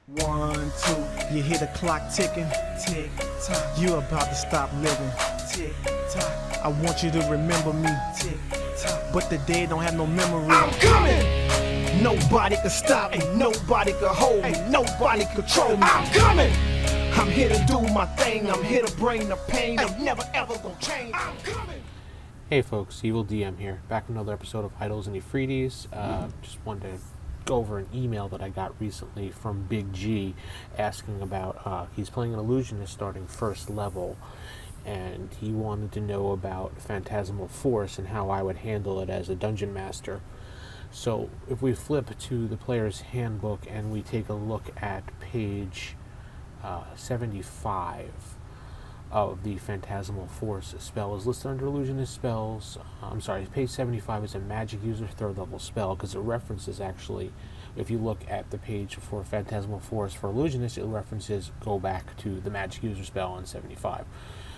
1, 2, you hear the clock ticking, tick tock. You about to stop living, tick tock. I want you to remember me, tick tock. But the dead don't have no memory. I'm coming. Nobody can stop me, nobody can hold me, nobody control me. I'm coming. I'm here to do my thing, I'm here to bring the pain. I'm never ever gonna change. I'm coming. Hey folks, Evil DM here, back with another episode of Idols and Efreetis. Just wanted to go over an email that I got recently from Big G asking about, he's playing an illusionist starting first level, and he wanted to know about Phantasmal Force and how I would handle it as a dungeon master. So if we flip to the player's handbook and we take a look at page 75 of the Phantasmal Force spell is listed under illusionist spells. Page 75 is a magic user third level spell because it references, actually, if you look at the page for Phantasmal Force for illusionist, it references go back to the magic user spell on 75,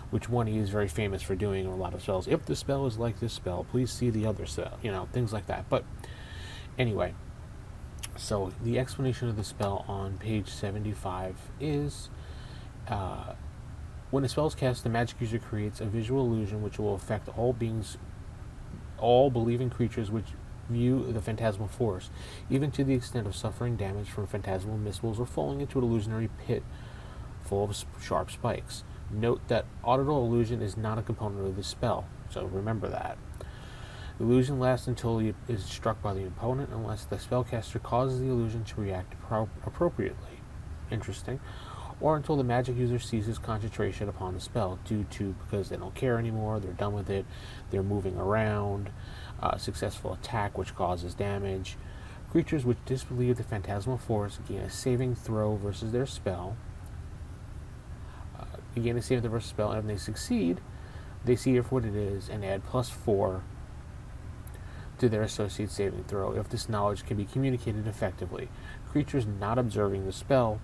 which one he is very famous for doing in a lot of spells. If the spell is like this spell, please see the other spell, things like that. But anyway, so the explanation of the spell on page 75 is when a spell is cast, the magic user creates a visual illusion which will affect all believing creatures which view the phantasmal force, even to the extent of suffering damage from phantasmal missiles or falling into an illusionary pit full of sharp spikes. Note that audible illusion is not a component of the spell, so remember that. The illusion lasts until it is struck by the opponent, unless the spellcaster causes the illusion to react appropriately. Interesting. Or until the magic user ceases concentration upon the spell because they don't care anymore, they're done with it, they're moving around, successful attack which causes damage. Creatures which disbelieve the phantasmal force gain a saving throw versus their spell. And if they succeed, they see it for what it is and add +4 to their associate saving throw if this knowledge can be communicated effectively. Creatures not observing the spell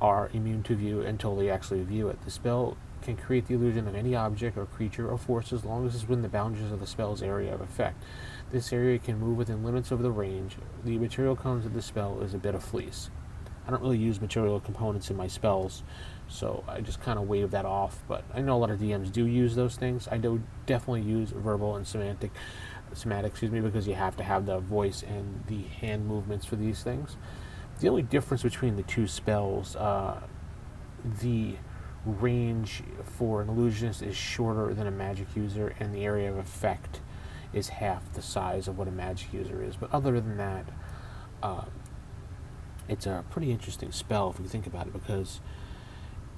are immune to view until they actually view it. The spell can create the illusion of any object or creature or force as long as it's within the boundaries of the spell's area of effect. This area can move within limits of the range. The material component of the spell is a bit of fleece. I don't really use material components in my spells, so I just kind of wave that off, but I know a lot of DMs do use those things. I do definitely use verbal and somatic, because you have to have the voice and the hand movements for these things. The only difference between the two spells, the range for an illusionist is shorter than a magic user, and the area of effect is half the size of what a magic user is. But other than that, it's a pretty interesting spell if you think about it, because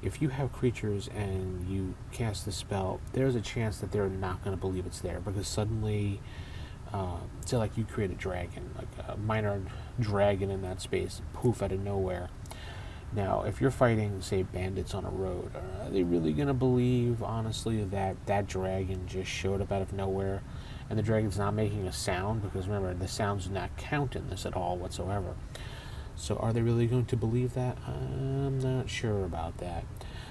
if you have creatures and you cast the spell, there's a chance that they're not going to believe it's there, because suddenly, say like you create a dragon, like a minor dragon in that space, poof, out of nowhere. Now, if you're fighting, say, bandits on a road, are they really going to believe, honestly, that that dragon just showed up out of nowhere, and the dragon's not making a sound? Because remember, the sounds do not count in this at all whatsoever. So are they really going to believe that? I'm not sure about that.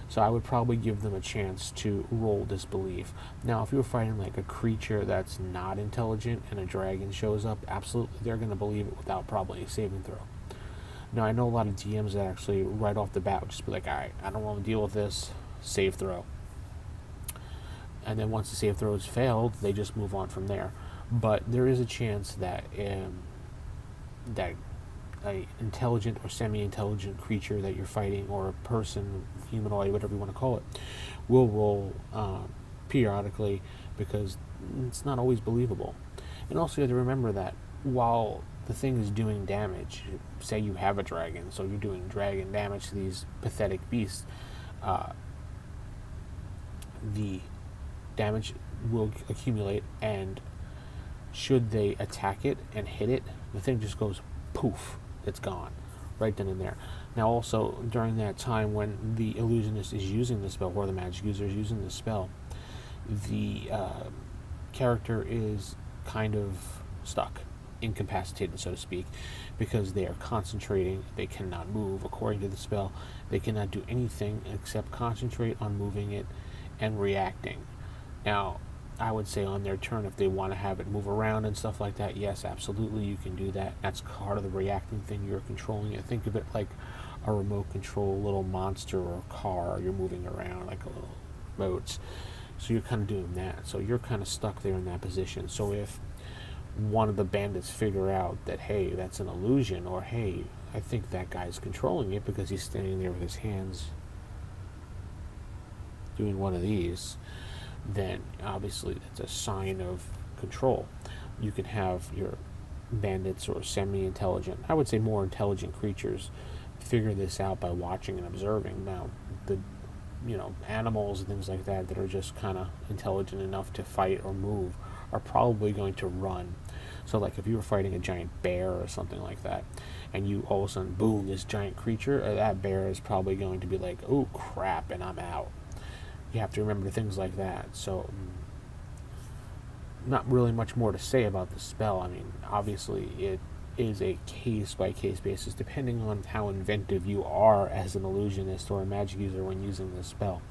So I would probably give them a chance to roll disbelief. Now, if you're fighting like a creature that's not intelligent and a dragon shows up, absolutely, they're going to believe it without probably a saving throw. Now, I know a lot of DMs that actually right off the bat would just be like, all right, I don't want to deal with this, save throw. And then once the save throw is failed, they just move on from there. But there is a chance that a intelligent or semi-intelligent creature that you're fighting, or a person, humanoid, whatever you want to call it, will roll periodically, because it's not always believable. And also you have to remember that while the thing is doing damage, say you have a dragon, so you're doing dragon damage to these pathetic beasts, the damage will accumulate, and should they attack it and hit it, the thing just goes poof, it's gone, right then and there. Now also, during that time when the illusionist is using the spell, or the magic user is using the spell, the character is kind of stuck, incapacitated, so to speak, because they are concentrating. They cannot move according to the spell. They cannot do anything except concentrate on moving it and reacting. Now, I would say on their turn, if they want to have it move around and stuff like that, yes, absolutely, you can do that. That's part of the reacting thing. You're controlling it. Think of it like a remote control little monster or car you're moving around, like a little boats. So you're kind of doing that. So you're kind of stuck there in that position. So if one of the bandits figure out that, hey, that's an illusion, or hey, I think that guy's controlling it because he's standing there with his hands doing one of these, then obviously that's a sign of control. You can have your bandits or semi-intelligent, I would say more intelligent creatures, figure this out by watching and observing. Now, the animals and things like that are just kind of intelligent enough to fight or move are probably going to run. So like if you were fighting a giant bear or something like that, and you all of a sudden, boom, this giant creature, that bear is probably going to be like, oh crap, and I'm out. You have to remember things like that. So not really much more to say about the spell. I mean, obviously it is a case-by-case basis, depending on how inventive you are as an illusionist or a magic user when using this spell.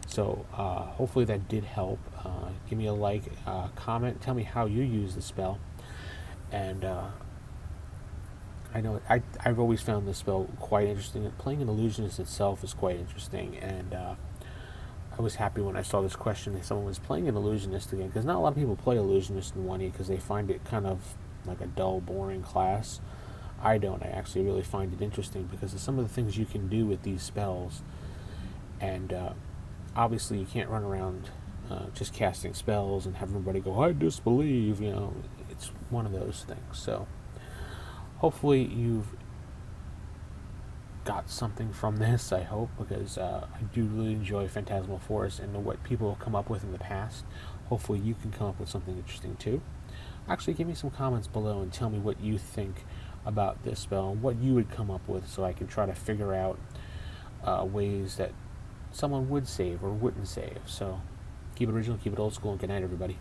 So hopefully that did help. Give me a like, comment, tell me how you use the spell. And I know I've always found this spell quite interesting. Playing an illusionist itself is quite interesting, and I was happy when I saw this question that someone was playing an illusionist again, because not a lot of people play illusionist in 1E because they find it kind of like a dull, boring class. I don't. I actually really find it interesting because of some of the things you can do with these spells. And obviously you can't run around just casting spells and have everybody go, I disbelieve, it's one of those things. So hopefully you've got something from this, I hope, because I do really enjoy Phantasmal Forest and what people have come up with in the past. Hopefully you can come up with something interesting too. Actually, give me some comments below and tell me what you think about this spell and what you would come up with, so I can try to figure out ways that someone would save or wouldn't save. So keep it original, keep it old school, and good night, everybody.